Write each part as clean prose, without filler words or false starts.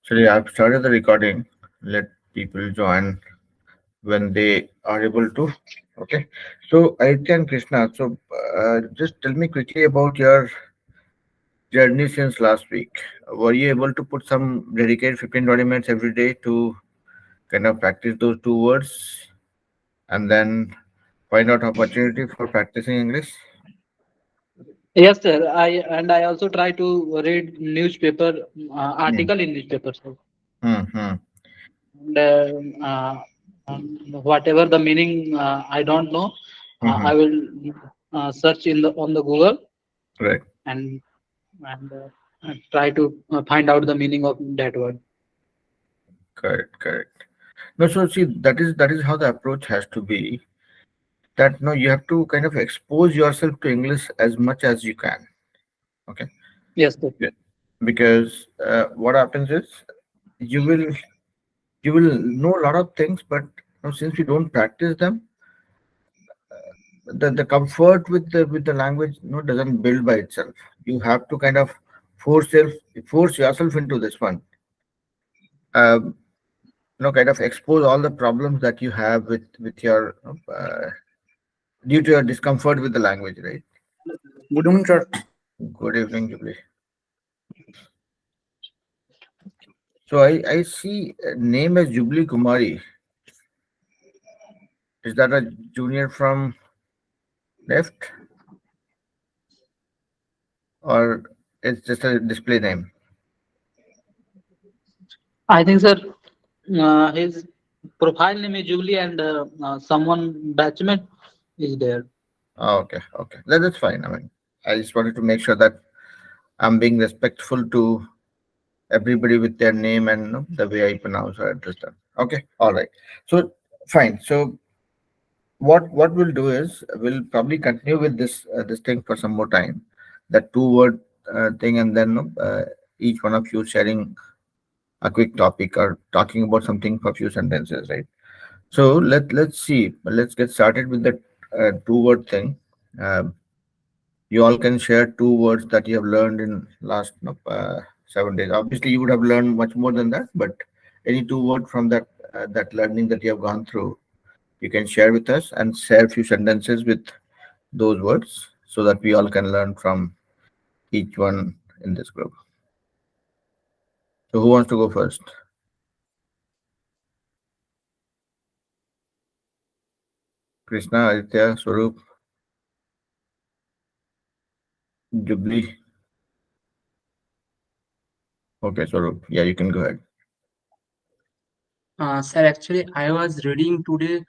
So I've started the recording. Let people join when they are able to. Okay. So Aditya and Krishna. So just tell me quickly about your journey since last week. Were you able to put some dedicated 15-20 minutes every day to kind of practice those two words and then find out opportunity for practicing English? Yes, sir. I also try to read newspaper Hmm. article in newspaper, sir. Hmm. Hmm. And whatever the meaning I don't know, Hmm. I will search in the on the Google Right. and try to find out the meaning of that word. Correct. Correct. No, so see that is how the approach has to be. That no, you have to kind of expose yourself to English as much as you can. Okay. Yes, sir. Yeah. Because what happens is you will you will know a lot of things, but since you don't practice them, the comfort with the language doesn't build by itself. You have to kind of force self force yourself into this one. Um, kind of expose all the problems that you have with your due to your discomfort with the language, right? Good evening, sir. Good evening, Jubilee. So I see a name as Jubilee Kumari. Is that a junior from left, or it's just a display name? I think, sir, his profile name is Jubilee and someone batchmate is there. Oh, okay, okay. That's fine. I mean, I just wanted to make sure that I'm being respectful to everybody with their name and the way I pronounce or address them. Okay, all right. So fine. So what we'll do is we'll probably continue with this thing for some more time, that two-word thing, and then each one of you sharing a quick topic or talking about something for a few sentences, right? So let's see. Let's get started with the two-word thing. Um you all can share two words that you have learned in last 7 days. Obviously, you would have learned much more than that, but any two word from that learning that you have gone through, you can share with us and share a few sentences with those words so that we all can learn from each one in this group. So, who wants to go first? Krishna, Aditya, Swaroop, Jubilee. Okay, Swaroop. Yeah, you can go ahead. Sir, actually, I was reading today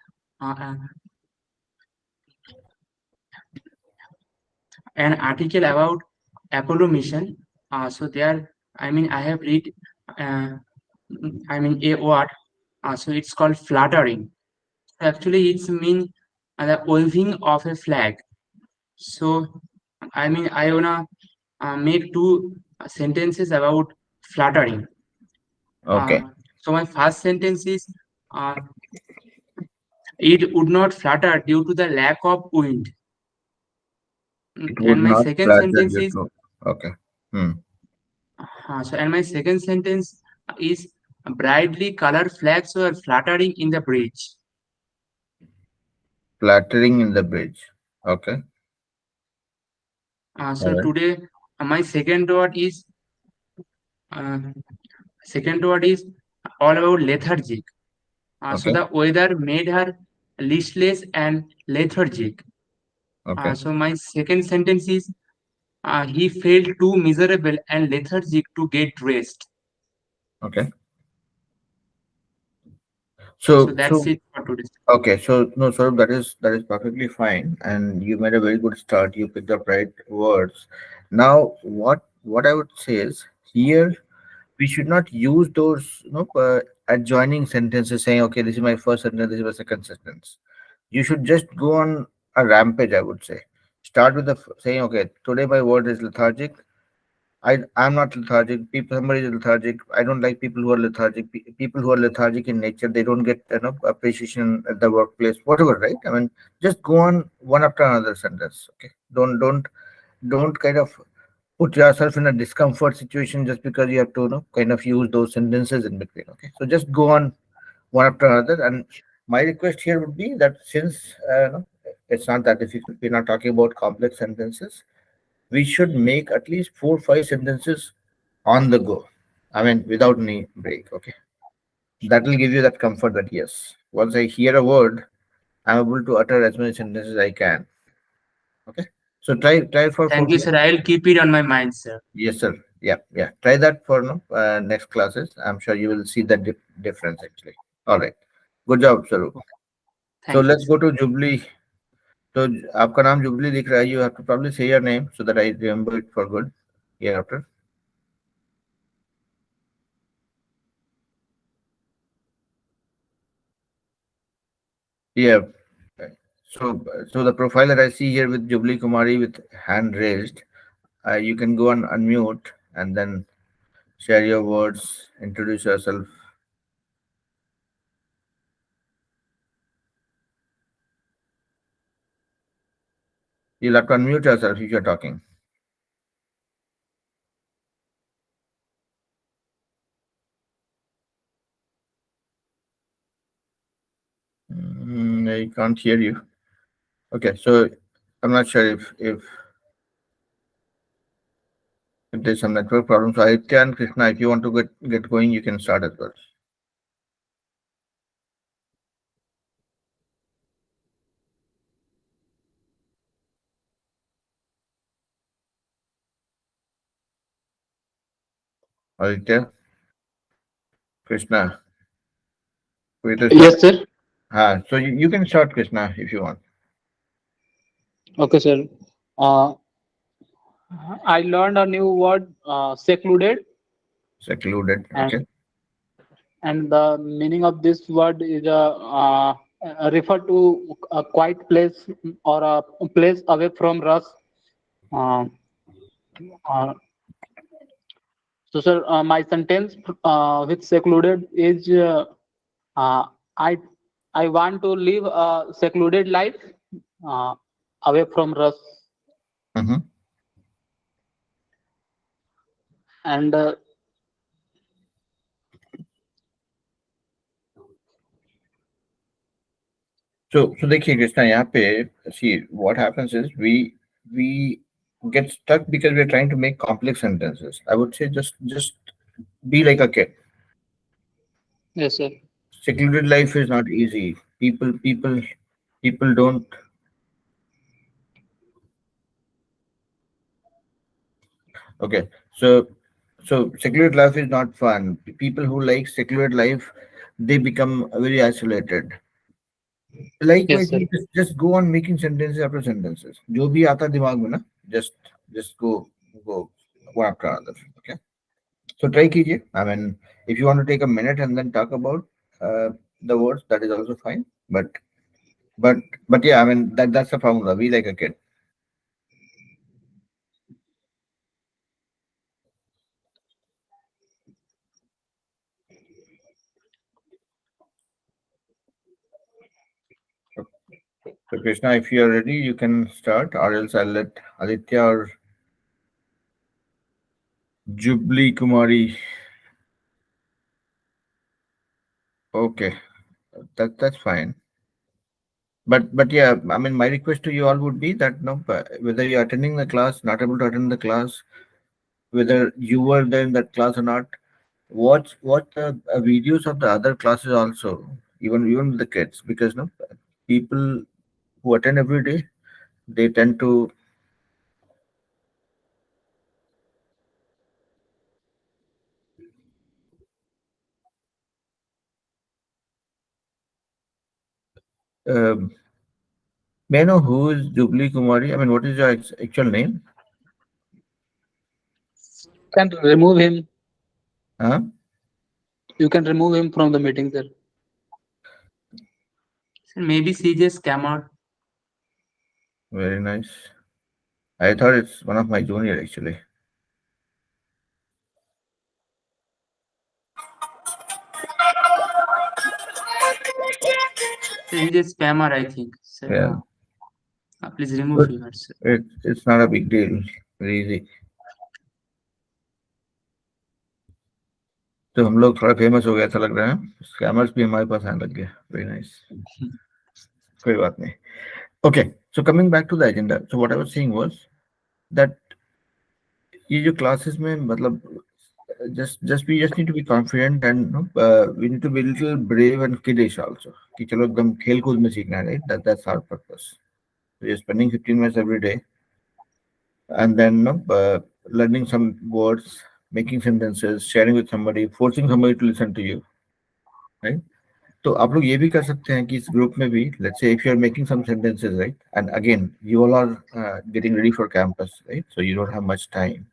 an article about Apollo mission. So there, I have read, uh, a word. So it's called fluttering. Actually, it's mean the waving of a flag. So, I wanna make two sentences about fluttering. Uh, Okay. so my first sentence is, uh, it would not flutter due to the lack of wind. It would And my not second flatter sentence due is, to. Okay. Hmm. and my second sentence is, brightly colored flags were fluttering in the bridge. Flattering in the bridge. Okay. So All right. today, my uh, second word is all about lethargic. So Okay. the weather made her listless and lethargic. Okay. So my second sentence is, he felt too miserable and lethargic to get rest. Okay. So So, that's it for today. okay, so no, sir, that is perfectly fine, and you made a very good start. You picked up right words. Now, what I would say is here we should not use those adjoining sentences saying, okay, this is my first sentence, this is my second sentence. You should just go on a rampage. I would say start with saying, okay, today my word is lethargic. I'm not lethargic. People, somebody is lethargic. I don't like people who are lethargic. People who are lethargic in nature, they don't get appreciation at the workplace, whatever, right? I mean, just go on one after another sentence. Okay, don't kind of put yourself in a discomfort situation just because you have to, kind of use those sentences in between. Okay, so just go on one after another. And my request here would be that since it's not that difficult, we're not talking about complex sentences, we should make at least 4 or 5 sentences on the go. I mean, without any break. Okay, that will give you that comfort that yes, once I hear a word, I'm able to utter as many sentences as I can. Okay, so try for Thank you, sir. I'll keep it on my mind, sir. Yes, sir. Yeah, yeah. Try that for no next classes. I'm sure you will see the difference actually. All right. Good job, sir. So Thank you, let's sir. go to Jubilee. So आपका नाम jubilee दिख रहा है. You have to probably say your name so that I remember it for good hereafter. Yeah. So the profile that I see here with Jubilee Kumari with hand raised, you can go and unmute and then share your words, introduce yourself. You'll have to unmute yourself if you're talking. I can't hear you. Okay, so I'm not sure if there's some network problem. So Aditya and Krishna, if you want to get going, you can start as well. Aditya, Krishna, wait a Yes, second. sir. So you can start, Krishna, if you want. Okay, sir. Uh, I learned a new word, secluded, Secluded. and Okay. the meaning of this word is refer to a quiet place or a place away from rush. Uh, uh, so, sir, my sentence with secluded is uh, I I want to live a secluded life uh, away from rush. Mm-hmm. And So देखिए कृष्णा यहाँ पे see what happens is we get stuck because we're trying to make complex sentences. I would say just be like a kid. yes, sir. Secluded life is not easy. People don't. Okay, so secluded life is not fun. People who like secluded life, they become very isolated. Yes, Likewise, sir. you just go on making sentences after sentences. जो भी आता दिमाग में ना, just go one after another. Okay. So try कीजिए. I mean, if you want to take a minute and then talk about the words, that is also fine. But but yeah, I mean that's the formula. Be like a kid. So Krishna, if you are ready, you can start, or else I'll let Aditya or Jubilee Kumari. Okay, that's fine. But yeah, I mean, my request to you all would be that no, whether you're attending the class, not able to attend the class, whether you were there in that class or not, watch the videos of the other classes also, even the kids, because no, people who attend every day, they tend to um, may I know who is Jubilee Kumari? I mean, what is your actual name? Can remove him. Huh? You can remove him from the meeting, sir. Sir, maybe she just came out. Very nice. I thought it's one of my junior actually. Sir, he's a spammer, I think. Sir, Yeah, please remove but him, sir. it's not a big deal. Very easy. तो हम लोग थोड़ा famous हो गया ऐसा लग रहा है, स्कैमर्स भी हमारे पास आने लग गए। वेरी नाइस, कोई बात नहीं। Okay, so coming back to the agenda, so what I was saying was that ये जो क्लासेस में मतलब just we just need to be confident and we need to be a little brave and kiddish also कि चलो एकदम खेल कूद में सीखना है, right? That's our purpose. So you're spending 15 minutes every day and then learning some words, making sentences, sharing with somebody, forcing somebody to listen to you, right? तो आप लोग ये भी कर सकते हैं कि इस ग्रुप में भी, let's say if you are making some sentences, right, and again you all are getting ready for campus, right, so you don't have much time,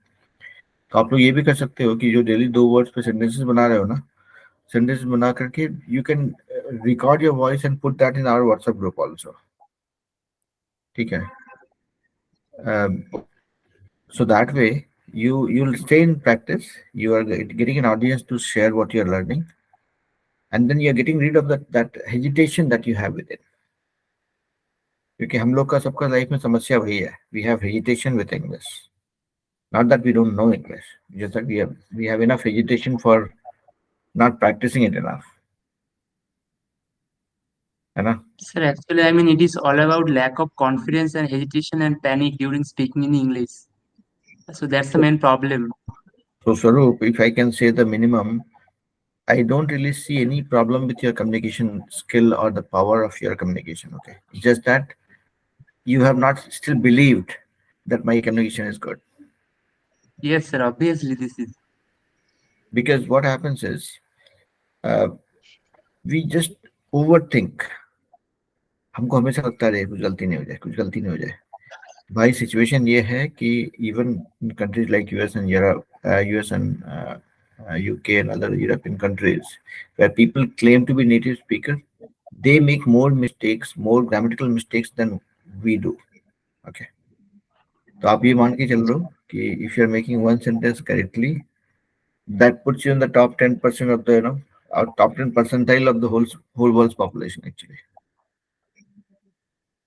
तो आप लोग ये भी कर सकते हो कि जो डेली 2 वर्ड्स पे सेंटेंसेस बना रहे हो ना, सेंटेंसेस बना करके you can record your voice and put that in our WhatsApp group also, ठीक है? So that way you'll stay in practice, you are getting an audience to share what you're learning, and then you're getting rid of that hesitation that you have with it, क्योंकि हम लोग का सबका life में समस्या वही है, we have hesitation with English, not that we don't know English, just that we have enough hesitation for not practicing it enough, है ना? Sir, actually, I mean, it is all about lack of confidence and hesitation and panic during speaking in English. So that's the main problem. So Swaroop, if I can say the minimum, I don't really see any problem with your communication skill or the power of your communication. Okay, it's just that you have not still believed that my communication is good. Yes, sir, obviously this is. Because what happens is we just overthink. हमको हमेशा लगता है कुछ गलती नहीं हो जाए, कुछ गलती नहीं हो जाए। भाई सिचुएशन ये है कि even in countries like US and Europe, US and UK and other European countries where people claim to be native speakers, they make more mistakes, more grammatical mistakes than we do. Okay, तो आप ये मान के चल रहे हो कि if you are making one sentence correctly, that puts you in the top 10% of the or top 10 percentile of the whole world's population actually.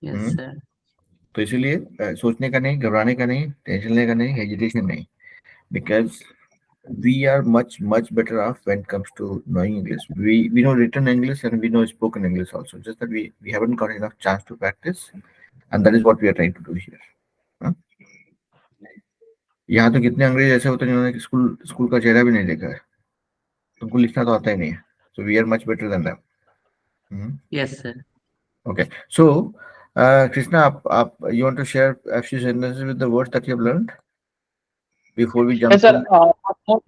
Yes, sir. तो इसीलिए सोचने का नहीं, घबराने का नहीं, टेंशन लेने का नहीं, हेजिटेशन नहीं, because we are much better off when it comes to knowing English. We know written English and we know spoken English also, just that we haven't got enough chance to practice, and that is what we are trying to do here. हाँ? यहाँ तो कितने अंग्रेज ऐसे होते हैं जिन्होंने school का चेहरा भी नहीं देखा है, तुमको लिखना तो आता ही नहीं है, so we are much better than them. Yes, sir. Okay, so Krishna, you want to share a few sentences with the words that you have learned before we jump? Yes, sir.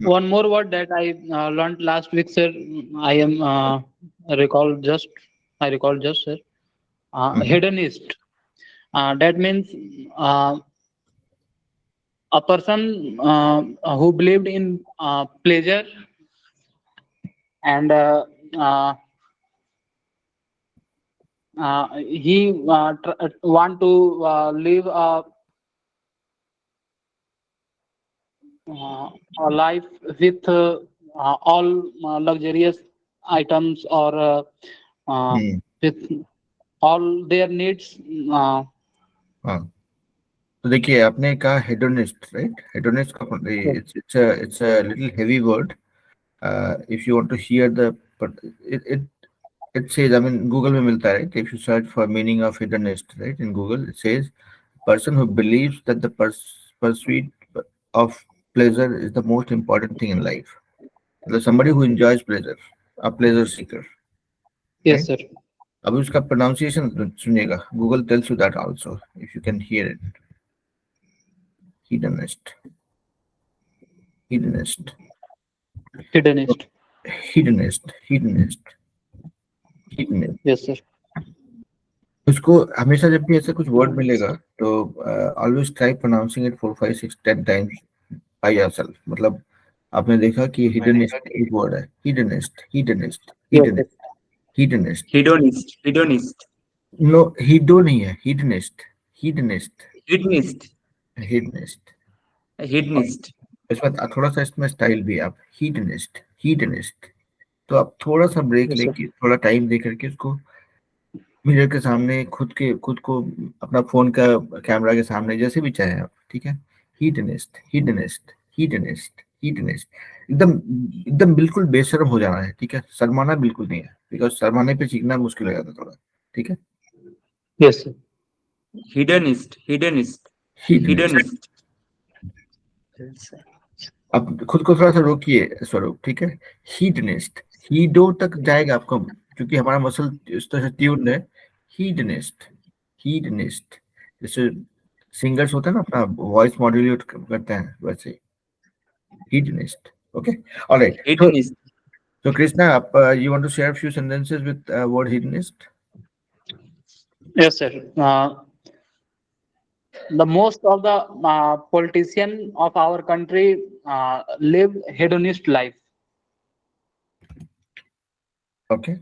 One more word that I learned last week, sir. I recall just, sir. Hedonist. That means a person who believed in pleasure and he want to live a life with all luxurious items or with all their needs. हाँ, तो देखिए आपने कहा hedonist, right? Hedonist का it's a little heavy word. If you want to hear but it says, I mean, Google में मिलता है, right? If you search for meaning of hedonist, right, in Google, it says person who believes that the pursuit of pleasure is the most important thing in life. So somebody who enjoys pleasure, a pleasure seeker. Yes, right? sir. अभी उसका pronunciation सुनिएगा, Google tells you that also, if you can hear it. Hedonist. Hedonist. Hedonist. Hedonist. Hedonist. Hedonist. Yes, sir. उसको हमेशा जब भी ऐसा कुछ word मिलेगा तो always try pronouncing it 4 5 6 10 times by yourself. मतलब आपने देखा कि हिडनिस्ट एक वर्ड है, हिडनिस्ट हिडनिस्ट हिडनिस्ट हिडनिस्ट Hedonist. Hedonist. नो हिडो नहीं है, हिडनिस्ट हिडनिस्ट Hedonist. हिडनिस्ट Hedonist. इसमें थोड़ा सा इसमें स्टाइल भी है, आप हिडनिस्ट हिडनिस्ट, तो आप थोड़ा सा ब्रेक लेके थोड़ा टाइम दे करके उसको मिरर के सामने खुद को अपना फोन का कैमरा के सामने जैसे भी चाहे आप, ठीक है, हिडनिस्ट हिडनिस्ट हिडनिस्ट हीडनिस्ट एकदम एकदम बिल्कुल बेशर्म हो जाना है, ठीक है, शर्माना बिल्कुल नहीं है, बिकॉज शर्माने पे सीखना मुश्किल हो जाता है थोड़ा, ठीक है। Yes, sir. Hedonist, hedonist, हीडनिस्ट, hedonist. Yes, sir. अब खुद को थोड़ा सा रोकिए स्वरूप, ठीक है। हीडनिस्ट, हीडो तक जाएगा आपको, क्योंकि हमारा मसल इस तरह से ट्यून्ड है। हीडनिस्ट, हीडनिस्ट, जैसे सिंगर्स होते हैं ना अपना वॉइस मॉड्यूलेट करते हैं वैसे, hedonist. Okay, alright. Hedonist. So Krishna, you want to share a few sentences with word hedonist? Yes, sir. The most of the politician of our country live hedonist life. Okay.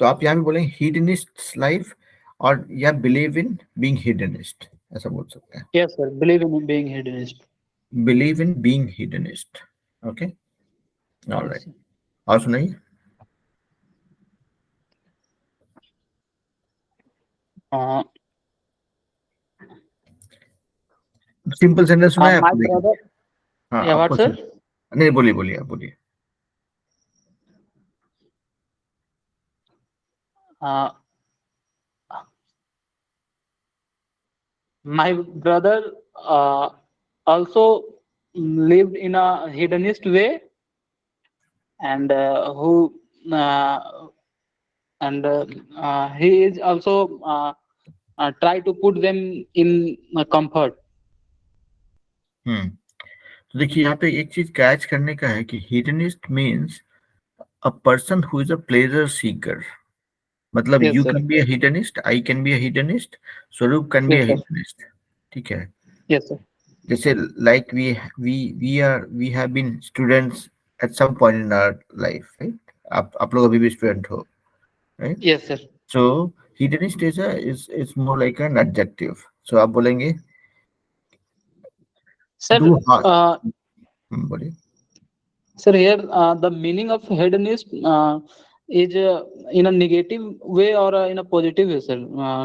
तो आप यहाँ भी बोलेंगे hedonist life और या believe in being hedonist, ऐसा बोल सकते हैं। Yes, sir. Believe in being hedonist. Believe in being hedonist. Okay. All Yes, right. sir. और सुनाइए। Uh, सिंपल सेंटेंस सुना है my आपको, देखिए। brother. हाँ Yeah, what, आपको sir? नहीं, बोलिए बोलिए, आप बोलिए। Uh, my brother also lived in a hedonist way, and who and he is also try to put them in comfort. तो देखिए यहाँ पे एक चीज कैच करने का है कि hedonist means a person who is a pleasure seeker. मतलब Yes, you sir. can be a hedonist, I can be a hedonist, Swaroop can be Yes, a sir. hedonist, ठीक है। Yes, sir. जैसे like we have been students at some point in our life, right? आप लोग अभी भी student हो, right? Yes, sir. So hedonist is more like an adjective. So आप बोलेंगे Sir, do hard, uh, बोलिए। sir, here the meaning of hedonist is in a negative way or in a positive way, sir.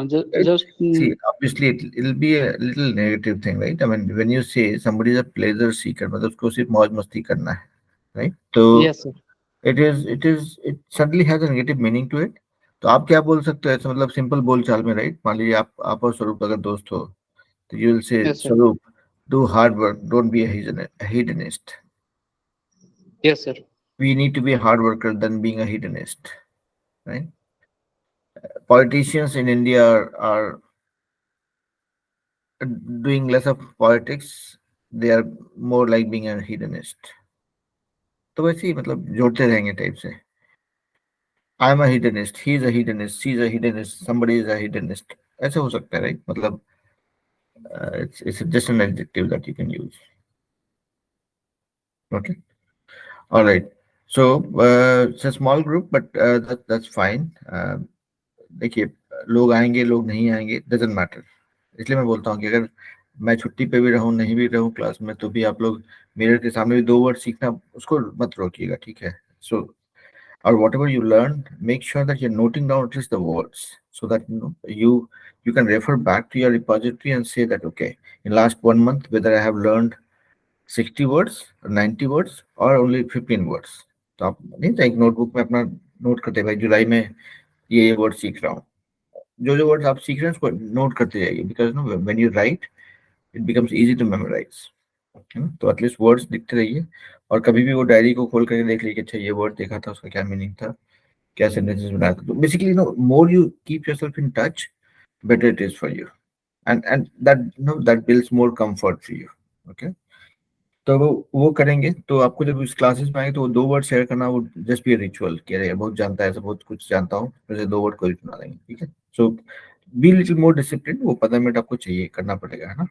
Just See, obviously it'll be a little negative thing, right? I mean, when you say somebody is a pleasure seeker, मतलब उसको सिर्फ मौज मस्ती करना है, right? तो yes, sir. it suddenly has a negative meaning to it. तो आप क्या बोल सकते हो ऐसे, मतलब सिंपल बोल चाल में, राइट? मान लीजिए आप और स्वरूप अगर दोस्त हो, तो you will say, Yes, sir. स्वरूप, do hard work, don't be a hedonist. Yes, sir. We need to be a hard worker than being a hedonist, right? Politicians in India are doing less of politics, they are more like being a hedonist. तो वैसे ही मतलब जोड़ते रहेंगे type से। I am a hedonist, he is a hedonist, she is a hedonist, somebody is a hedonist, ऐसे हो सकता है, राइट? मतलब it's just an adjective that you can use. Okay, all right. So it's a small group, but that's fine. देखिए, लोग आएंगे लोग नहीं आएंगे, डजंट मैटर। इसलिए मैं बोलता हूँ कि अगर मैं छुट्टी पे भी रहूँ नहीं भी रहूँ क्लास में, तो भी आप लोग मिरर के सामने भी 2 वर्ड सीखना उसको मत रोकिएगा, ठीक है। सो or whatever you learn, make sure that you're noting down at least the words, so that you can refer back to your repository and say that, okay, in last 1 month whether I have learned 60 words or 90 words or only 15 words. तो आप नहीं तो एक notebook में अपना note करते भाई जुलाई में ये वर्ड सीख रहा हूँ, जो वर्ड्स आप सीख रहे हैं उसको नोट करते जाइए, because no when you write it becomes easy to memorise, है ना। तो एटलीस्ट वर्ड्स लिखते रहिए, और कभी भी वो डायरी को खोल करके देख लीजिए कि अच्छा ये वर्ड देखा था, उसका क्या मीनिंग था, क्या सेंटेंसेस बनाया था। तो basically no more you keep yourself in touch, better it is for you, and that builds more comfort for you. Okay, तो वो करेंगे तो आपको जब इस क्लासेस में आएंगे तो वो 2 वर्ड शेयर करना वो जस्ट बी रिचुअल, कि अरे बहुत जानता है, ऐसा बहुत कुछ जानता हूँ, वैसे 2 वर्ड कोई सुना देंगे, ठीक है। So be little more discipline, वो 15 मिनट आपको चाहिए, करना पड़ेगा, है ना।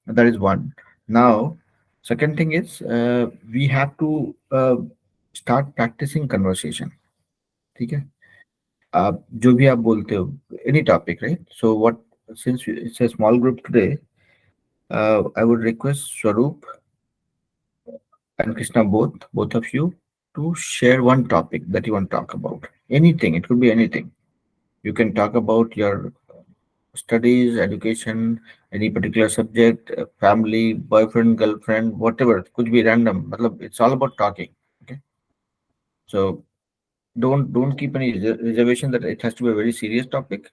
That is one. Now second thing is we have to start practising conversation, ठीक है। आप जो भी आप बोलते हो, any topic, right? So what, since it's a small group today, I would request Swaroop and Krishna, both of you, to share one topic that you want to talk about. Anything, it could be anything. You can talk about your studies, education, any particular subject, family, boyfriend, girlfriend, whatever, could be random. Matlab, it's all about talking. Okay. So don't keep any reservation that it has to be a very serious topic.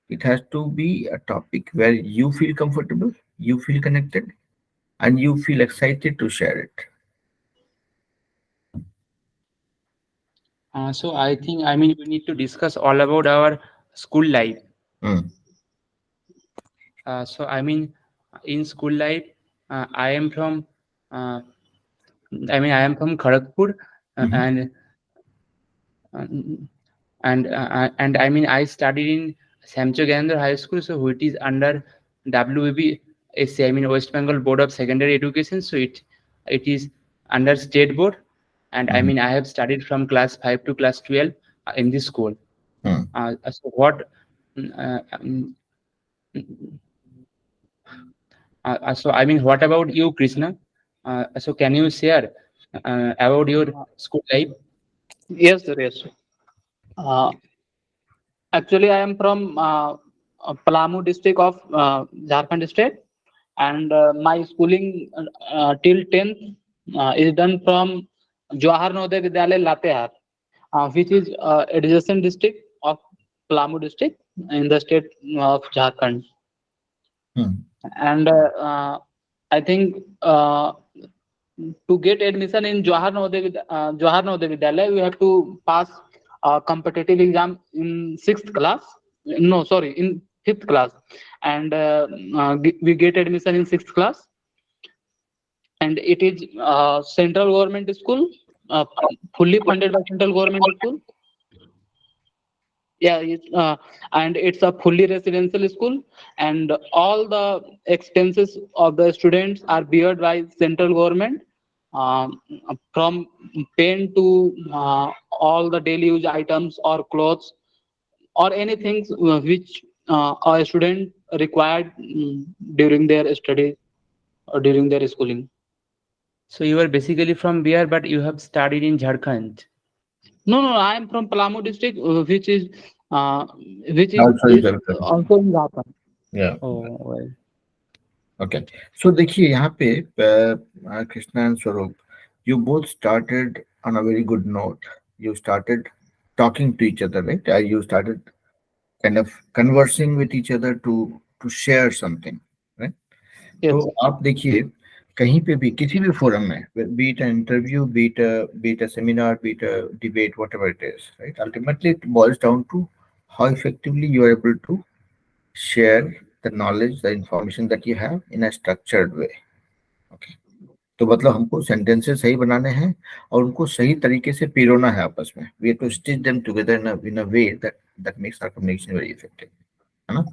It has to be a topic where you feel comfortable, you feel connected, and you feel excited to share it. So I think, I mean, we need to discuss all about our school life. Mm. So I mean, in school life, I am from, I am from Kharagpur, Mhm. um, and I mean, I studied in Samcho Gyanendra High School, so which is under WBSC, I mean West Bengal Board of Secondary Education. So it is under state board, and I Mhm. mean I have studied from class 5 to class 12 in this school. Mm. So what? Uh, um, so I mean, what about you, Krishna? So can you share about your school life? Yes, sir. Yes, sir. Uh, Actually, I am from Palamu district of Jharkhand state, and my schooling till 10th is done from Jawahar Navodaya Vidyalaya Latehar, which is adjacent district of Palamu district in the state of Jharkhand. Mm. And I think to get admission in Jawahar Navodaya Vidyalaya, you have to pass a competitive exam in sixth class. No, sorry, in fifth class, and we get admission in sixth class, and it is central government school, uh, fully funded by central government school. Yeah, and it's a fully residential school, and all the expenses of the students are beared by central government, um, from pen to all the daily use items or clothes or anything which a student required during their study or during their schooling. So you are basically from Bihar, but you have studied in Jharkhand. No, no, I am from Palamu district, uh, Also in is Jharkhand. also in Jharkhand. Yeah. Oh, well. Okay. So देखिए यहाँ पे Krishna and Swaroop, you both started on a very good note. You started talking to each other, right? You started kind of conversing with each other to share something, right? तो Yes. आप देखिए कहीं पे भी किसी भी forum में, be it an interview, be it a seminar, be it a debate, whatever it is, right? Ultimately, it boils down to how effectively you are able to share the knowledge, the information that you have in a structured way. Okay. तो मतलब हमको sentences सही बनाने हैं और उनको सही तरीके से पिरोना है आपस में. We have to stitch them together in a way that makes our communication very effective. है ना?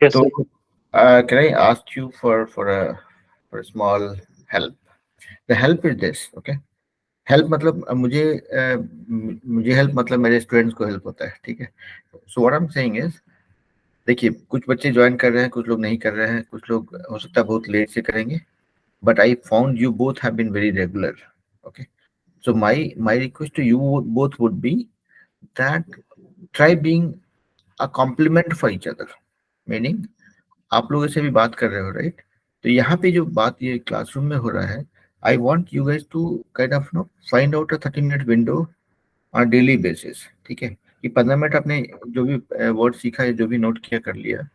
Yes, तो sir. can I ask you for a small help? The help is this, okay? Help मतलब मुझे help मतलब मेरे students को help होता है, ठीक है? सो what I am saying is, देखिए कुछ बच्चे ज्वाइन कर रहे हैं, कुछ लोग नहीं कर रहे हैं, कुछ लोग हो सकता है बहुत लेट से करेंगे, but I found you both have been very regular. Okay. So my request to you both would be that try being a compliment for each other. Meaning आप लोग ऐसे भी बात कर रहे हो, राइट? तो यहाँ पे जो बात ये क्लासरूम में हो रहा है, I want you guys to kind of no find out a 30-minute window on daily basis, ठीक है? कि 15 मिनट आपने जो भी वर्ड सीखा है, जो भी नोट किया कर लिया,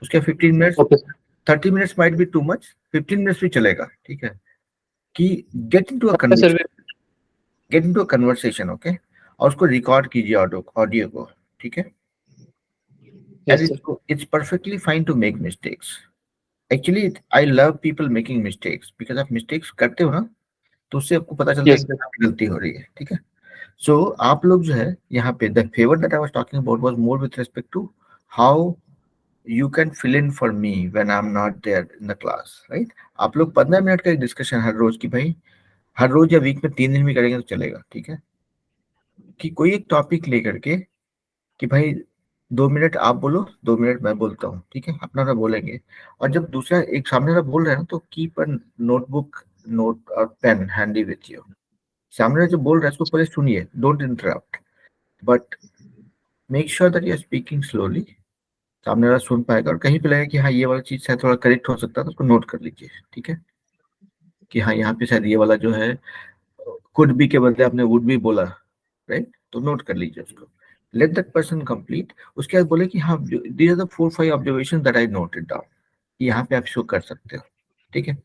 उसके 15 minutes, Okay, sir. 30 minutes might be too much, 15 minutes भी चलेगा, ठीक है? कि get into a Okay, sir. Conversation, okay? और उसको रिकॉर्ड कीजिए ऑडियो को, ठीक है? Yes, and sir. It's perfectly fine to make mistakes. Actually I love people making mistakes, because आप मिस्टेक्स करते हो ना, तो उससे आपको पता चलता है Yes, कि sir. आपकी गलती हो रही है, ठीक है? सो आप लोग जो है यहाँ पे the favour that I was talking about was more with respect to how you can fill in for me when I'm not there in the class, right? आप लोग 15 मिनट का एक डिस्कशन हर रोज की, भाई हर रोज या वीक में 3 दिन भी करेंगे तो चलेगा, ठीक है? कि कोई एक टॉपिक लेकर के कि भाई 2 मिनट आप बोलो, 2 मिनट मैं बोलता हूँ, ठीक है? अपना अपना बोलेंगे, और जब दूसरा एक सामने वाला बोल रहा है ना, तो कीप अ नोटबुक, नोट और पेन हैंडी विथ यू. सामने जो बोल रहा है उसको पहले सुनिए, don't interrupt, but make sure that you are speaking slowly, सामने वाला सुन पाएगा और कहीं पे लगेगा कि हाँ ये वाला चीज शायद थोड़ा करेक्ट हो सकता है तो उसको नोट कर लीजिए, ठीक है, कि हाँ यहाँ पे शायद ये वाला जो है कुड बी के बदले आपने वुड बी बोला, राइट, तो नोट कर लीजिए उसको, लेट दैट पर्सन कंप्लीट। उसके बाद बोले कि हाँ these are the 4-5 observation that I noted down, यहाँ पे आप शो कर सकते हो, ठीक है,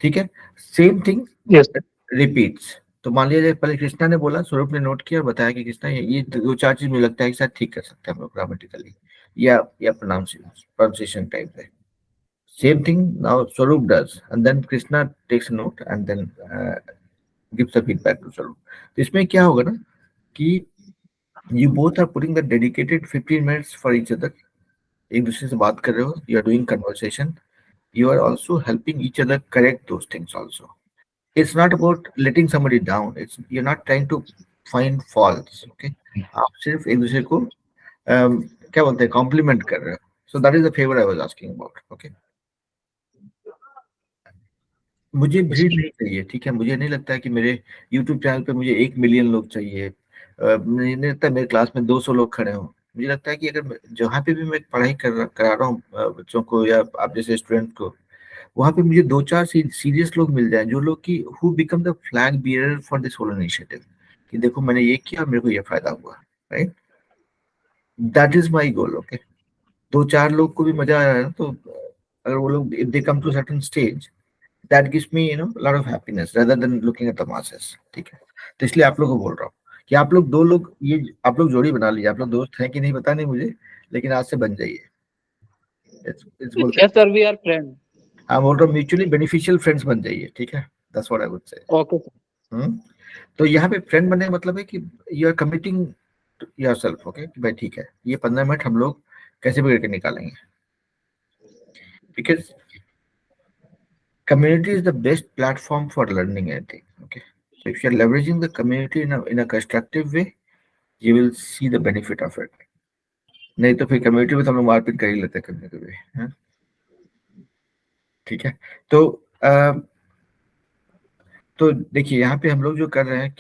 ठीक है, सेम थिंग Yes. रिपीट्स। तो मान लीजिए पहले कृष्णा ने बोला, स्वरूप ने नोट किया और बताया कि कृष्णा ये 2-4 चीज मुझे लगता है कि शायद ठीक कर सकते हैं हम लोग ग्रामेटिकली या प्रोनाउंसिएशन टाइप है। Same thing now Swaroop does and then Krishna takes note and then gives the feedback to Swaroop. तो इसमें क्या होगा ना कि you both are putting the dedicated 15 minutes for each other, एक दूसरे से बात कर रहे हो, you are doing conversation, you are also helping each other correct those things also. It's not about letting somebody down. You're not trying to find faults. Okay, आप सिर्फ एक दूसरे को क्या बोलते हैं कॉम्प्लीमेंट कर रहे हो. So that is the favor I was asking about. Okay. मुझे भीड़ नहीं चाहिए, ठीक है, मुझे नहीं लगता है कि मेरे YouTube चैनल पे मुझे 1 मिलियन लोग चाहिए, मुझे नहीं लगता मेरे क्लास में 200 लोग खड़े हों। मुझे लगता है कि अगर जहाँ पे भी मैं पढ़ाई करा रहा हूँ बच्चों को या आप जैसे स्टूडेंट को, वहाँ पे मुझे 2-4 सीरियस लोग मिल जाएं जो लोग की who become the flag bearer for this whole initiative, कि देखो मैंने ये किया और मेरे को ये फायदा हुआ, right, that is my goal. Okay, 2-4 लोग को भी मजा आ रहा है ना, तो अगर वो लोग if they come to certain stage that gives me lot of happiness rather than looking at the masses, ठीक है। तो इसलिए आप लोगों को बोल रहा हूँ कि आप लोग 2 लोग ये आप लोग जोड़ी बना लीजिए, आप लोग दोस्त हैं कि नहीं पता नहीं मुझे, लेकिन आज से बन जाइए। इट्स बोलते Yes, sir. We are friends. हैं, बोल रहा हूँ म्यूचुअली बेनिफिशियल फ्रेंड्स बन जाइए, ठीक है, that's what I would say. Okay, sir. तो यहाँ पे फ्रेंड बनने का मतलब है कि you are committing yourself, okay, कि भाई ठीक है ये 15 मिनट हम लोग कैसे भी करके निकालेंगे, because community is the best platform for learning, I think. Okay, so if you're leveraging the community in a constructive way, you will see the benefit of it. नहीं तो फिर कम्युनिटी में तो हम लोग मारपीट कर ही लेते हैं कभी कभी, हाँ? ठीक है, तो देखिए यहाँ पे हम लोग जो कर रहे हैं,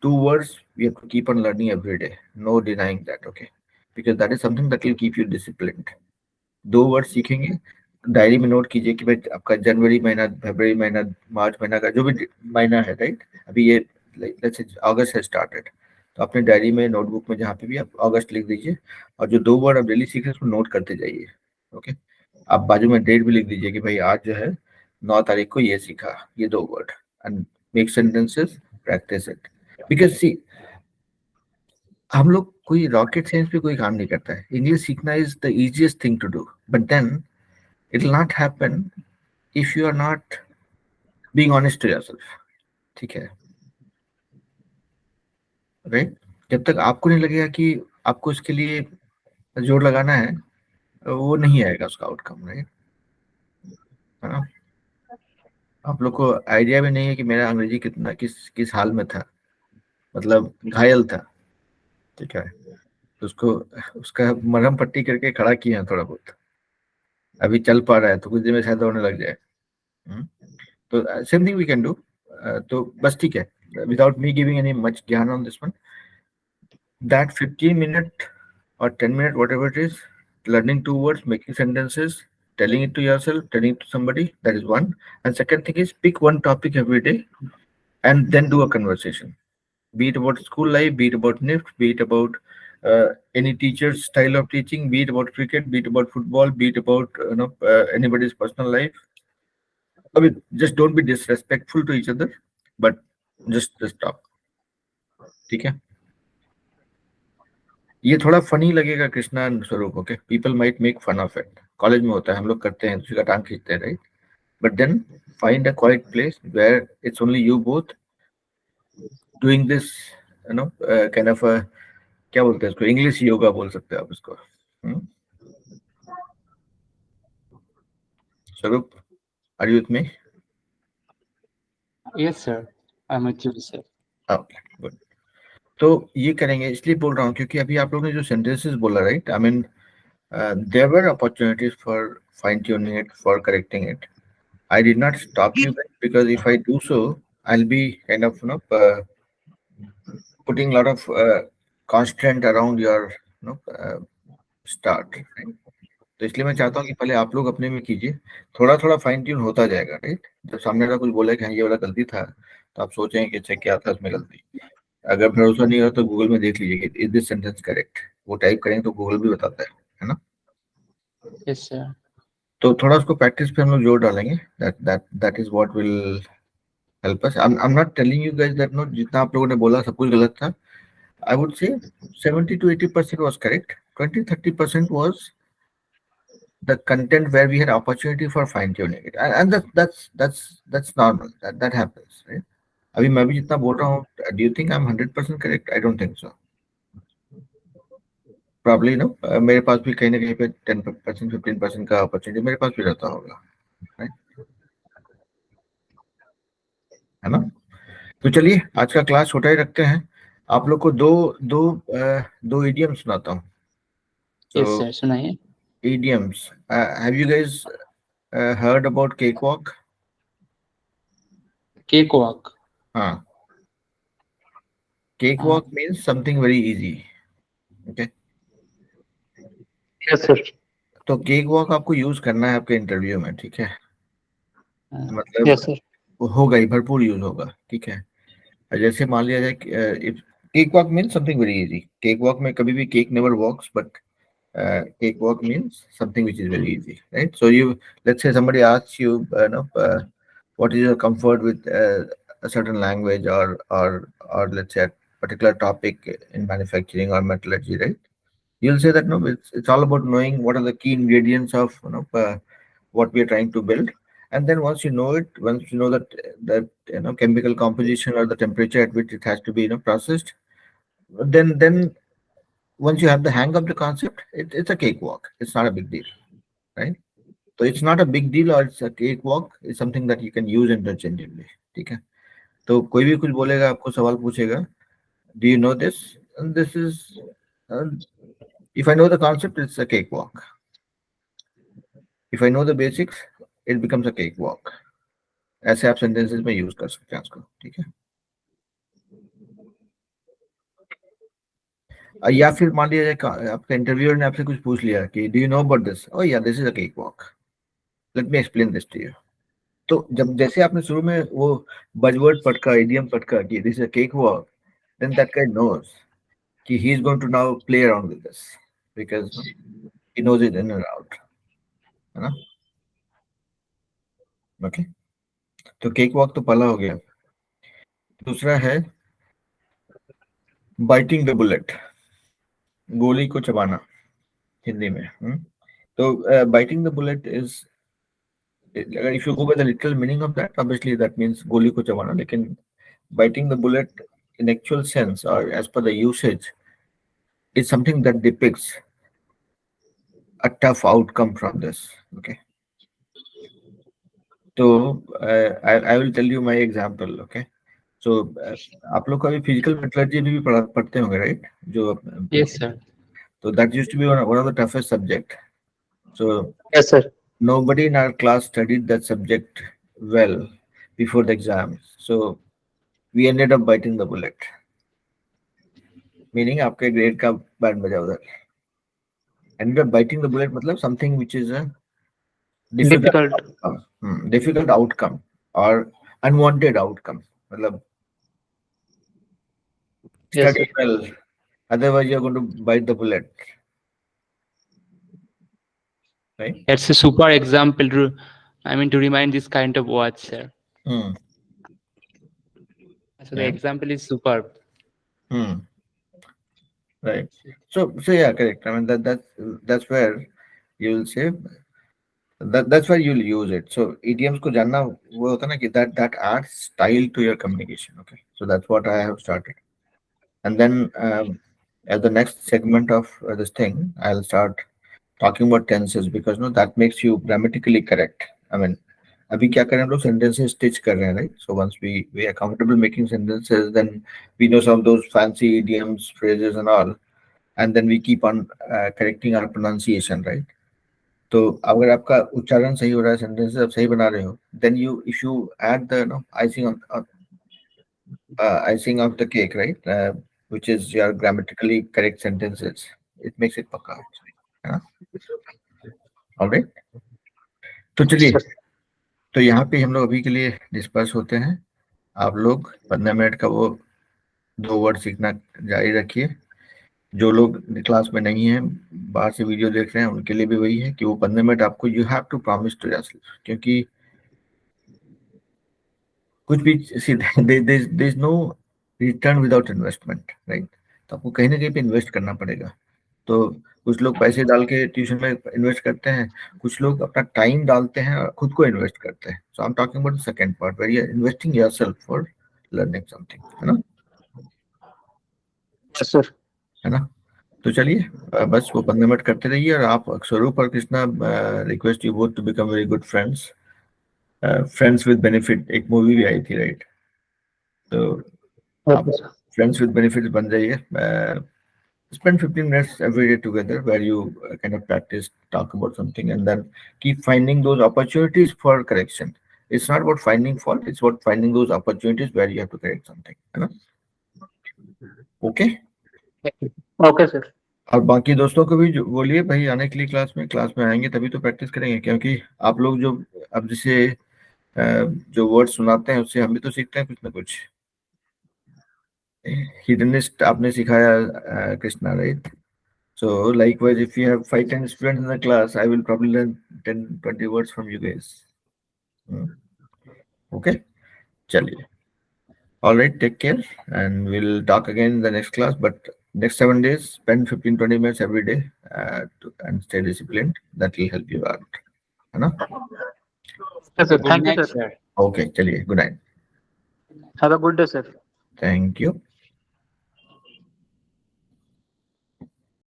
2 words we have to keep on learning every day, no denying that, okay, because that is something that will keep you disciplined. 2 word सीखेंगे, डायरी में नोट कीजिए कि भाई आपका जनवरी महीना, फरवरी महीना, मार्च महीना का जो भी महीना है, राइट, अभी ये लेट्स से अगस्त है स्टार्टेड, तो अपने डायरी में नोटबुक में जहाँ पे भी आप अगस्त लिख दीजिए और जो 2 वर्ड आप डेली सीख रहे हैं उसको नोट करते जाइए। ओके, आप बाजू में डेट भी लिख दीजिए कि भाई आज जो है 9 तारीख को ये सीखा, ये 2 word, and make sentences, practice it, because see हम लोग कोई रॉकेट साइंस पे कोई काम नहीं करता है। इंग्लिश सीखना is the easiest thing to do, but then it will not happen if you are not being honest to yourself, ठीक है, राइट, जब तक आपको नहीं लगेगा कि आपको इसके लिए जोर लगाना है, वो नहीं आएगा उसका आउटकम, राइट, है ना। आप लोग को आइडिया भी नहीं है कि मेरा अंग्रेजी कितना किस किस हाल में था, मतलब घायल था, ठीक है, तो उसको उसका मरहम पट्टी करके खड़ा किया थोड़ा बहुत, अभी चल पा रहा है तो कुछ दिन में शायद होने लग जाए। तो same thing we can do, तो बस ठीक है, without me giving any much ज्ञान on this one, that 15 minute or 10 minute whatever it is, learning 2 words, making sentences, telling it to yourself, telling it to somebody, that is one. And second thing is pick one topic every day and then do a conversation, be it about school life, be it about NIFT, be it about any teacher's style of teaching, be it about cricket, be it about football, be it about anybody's personal life. I mean, just don't be disrespectful to each other, but just talk, ठीक है। ये थोड़ा funny लगेगा Krishna and Swaroop, okay, people might make fun of it, college में होता है, हम लोग करते हैं, दूसरे का टांग खींचते हैं, right, but then find a quiet place where it's only you both doing this, kind of क्या बोलते हैं इसको, इंग्लिश योगा बोल सकते हैं आप इसको। Swaroop, are you with me? Yes, sir. I'm with you, sir. Okay, good. तो ये करेंगे, इसलिए बोल रहा हूँ क्योंकि अभी आप लोगों ने जो सेंटेंसेस बोला, right, I mean there were opportunities for fine tuning it, for correcting it. I did not stop you guys because if I do so, I'll be kind of putting a lot of constraint around your start, right? तो इसलिए मैं चाहता हूँ कि पहले आप लोग अपने में कीजिए, थोड़ा थोड़ा फाइन ट्यून होता जाएगा, राइट? जब सामने वाला कुछ बोले कि हाँ ये वाला गलती था, तो आप सोचेंगे कि अच्छा क्या था उसमें गलती। अगर भरोसा नहीं हो तो गूगल में देख लीजिए कि इज दिस सेंटेंस करेक्ट, वो टाइप करेंगे तो गूगल भी बताता है ना? Yes, sir. तो थोड़ा उसको प्रैक्टिस पे हम लोग जोर डालेंगे, that is what will help us. I am not telling you guys that no जितना आप लोगों ने बोला सब कुछ गलत था। I would say 70 to 80% was correct, 20-30% was the content where we had opportunity for fine tuning it, and that's normal, that happens, right? अभी मैं भी जितना बोल रहा हूँ, do you think I'm 100% correct? I don't think so. Probably no, मेरे पास भी कहीं ना कहीं पे 10% 15% का opportunity मेरे पास भी रहता होगा, right? है ना? तो चलिए आज का क्लास छोटा ही रखते हैं। आप लोग को दो इडियम सुनाता हूँ। Yes, So sir. सुनाइए। idioms, have you guys heard about cakewalk? Cakewalk. हाँ, cakewalk means something very easy, okay? Yes, sir. तो cakewalk आपको यूज करना है आपके इंटरव्यू में, ठीक है? मतलब Yes, sir. होगा ही, भरपूर यूज होगा, ठीक है? जैसे मान लिया जाए cake walk means something very easy. Cake walk में कभी भी cake never walks, but cake walk means something which is very easy, right? So you, let's say somebody asks you, what is your comfort with a certain language, or let's say a particular topic in manufacturing or metallurgy, right? You'll say that no, it's all about knowing what are the key ingredients of what we are trying to build. And then once you know it, once you know that chemical composition or the temperature at which it has to be processed, then once you have the hang of the concept, it's a cakewalk. It's not a big deal, right? So it's not a big deal or it's a cakewalk. It's something that you can use interchangeably, ठीक है? तो कोई भी कुछ बोलेगा, आपको सवाल पूछेगा, do you know this? And this is, if I know the concept, it's a cakewalk. If I know the basics, it becomes a cakewalk. ऐसे आप sentences में use कर सकते हैं उसको, ठीक है? या फिर मान लिया जाए आपका इंटरव्यूअर ने आपसे कुछ पूछ लिया कि do you know about this? Oh yeah, this is a cake walk, let me explain this to you. तो जब जैसे आपने शुरू में वो बजवर्ड पढ़ा, इडियम पढ़ा कि this is a cake walk, then that guy knows कि he is going to now play around with this because he knows it in and out, है ना? ओके, तो केक वॉक तो पहला हो गया। दूसरा है बाइटिंग द बुलेट, गोली को चबाना हिंदी में। तो biting the bullet is, if you go by the literal meaning of that, obviously that means goli ko chabana, lekin biting the bullet in actual sense or as per the usage is something that depicts a tough outcome from this, okay? So I will tell you my example, okay? So आप लोग कभी physical metallurgy भी पढ़ते होंगे, right? जो Yes, sir. so that used to be one of the toughest subject. So Yes, sir. nobody in our class studied that subject well before the exams, so we ended up biting the bullet, meaning आपके grade का band बजा उधर। ended up biting the bullet मतलब something which is a difficult Difficult. outcome, difficult outcome or unwanted outcome, मतलब Yes, study sir. well, otherwise you're going to bite the bullet, right? It's a super example to, to remind this kind of words, sir. Hmm. So the Yeah. example is superb. Right. So yeah, correct. I mean that's where you'll say that's where you'll use it. So idioms को जानना वो होता है ना कि that adds style to your communication. Okay, so that's what I have started, and then at the next segment of this thing, I'll start talking about tenses because no, that makes you grammatically correct. I mean, अभी क्या करें हम लोग sentences stitch कर रहे हैं, right? So once we are comfortable making sentences, then we know some of those fancy idioms, phrases, and all, and then we keep on correcting our pronunciation, right? तो अगर आपका उच्चारण सही हो रहा है, सेंटेंसेस आप सही बना रहे हो, then if you add the icing of the cake, right, which is your grammatically correct sentences, it makes it pakka, alright, तो चलिए, तो यहाँ पे हम लोग अभी के लिए डिस्पर्स होते हैं। आप लोग 15 मिनट का वो 2 वर्ड सीखना जारी रखिए। जो लोग क्लास में नहीं है, बाहर से वीडियो देख रहे हैं, उनके लिए भी वही है कि वो 15 मिनट आपको you have to promise to yourself, क्योंकि कुछ भी there is no return without investment, right? तो आपको कहीं ना कहीं पे इन्वेस्ट करना पड़ेगा। तो कुछ लोग पैसे डाल के ट्यूशन में इन्वेस्ट करते हैं, कुछ लोग अपना टाइम डालते हैं और खुद को इन्वेस्ट करते हैं। So I am talking about the second part where you are investing yourself for learning something, है ना? Yes, sir. है ना? तो चलिए, बस वो 15 मिनट करते रहिए। और आप स्वरूप और Krishna, request you both to become very good friends. Friends with benefit एक मूवी भी आई थी, राइट? तो आप Okay, sir. Friends with benefit बन जाइए। Spend 15 minutes every day together where you kind of practice, talk about something, and then keep finding those opportunities for correction. It's not about finding fault, it's about finding those opportunities where you have to correct something, है ना? Okay? Okay, sir. और बाकी दोस्तों को भी बोलिए भाई आने के लिए क्लास में आएंगे तभी तो प्रैक्टिस करेंगे, क्योंकि आप लोग जो अब जैसे जो वर्ड सुनाते हैं उससे हम भी तो सीखते हैं कुछ ना कुछ। हिडनिस्ट आपने सिखाया Krishna, right? So likewise, if you have 5-10 students in the class, I will probably learn 10-20 words from you guys. Okay, chaliye. All right, take care, and we'll talk again in the next class. But next 7 days, spend 15-20 minutes every day and stay disciplined. That will help you out. है ना? Yes, sir. Good Thank you, night, sir. sir. Okay, chaliye. Good night. Have a good day, sir. Thank you.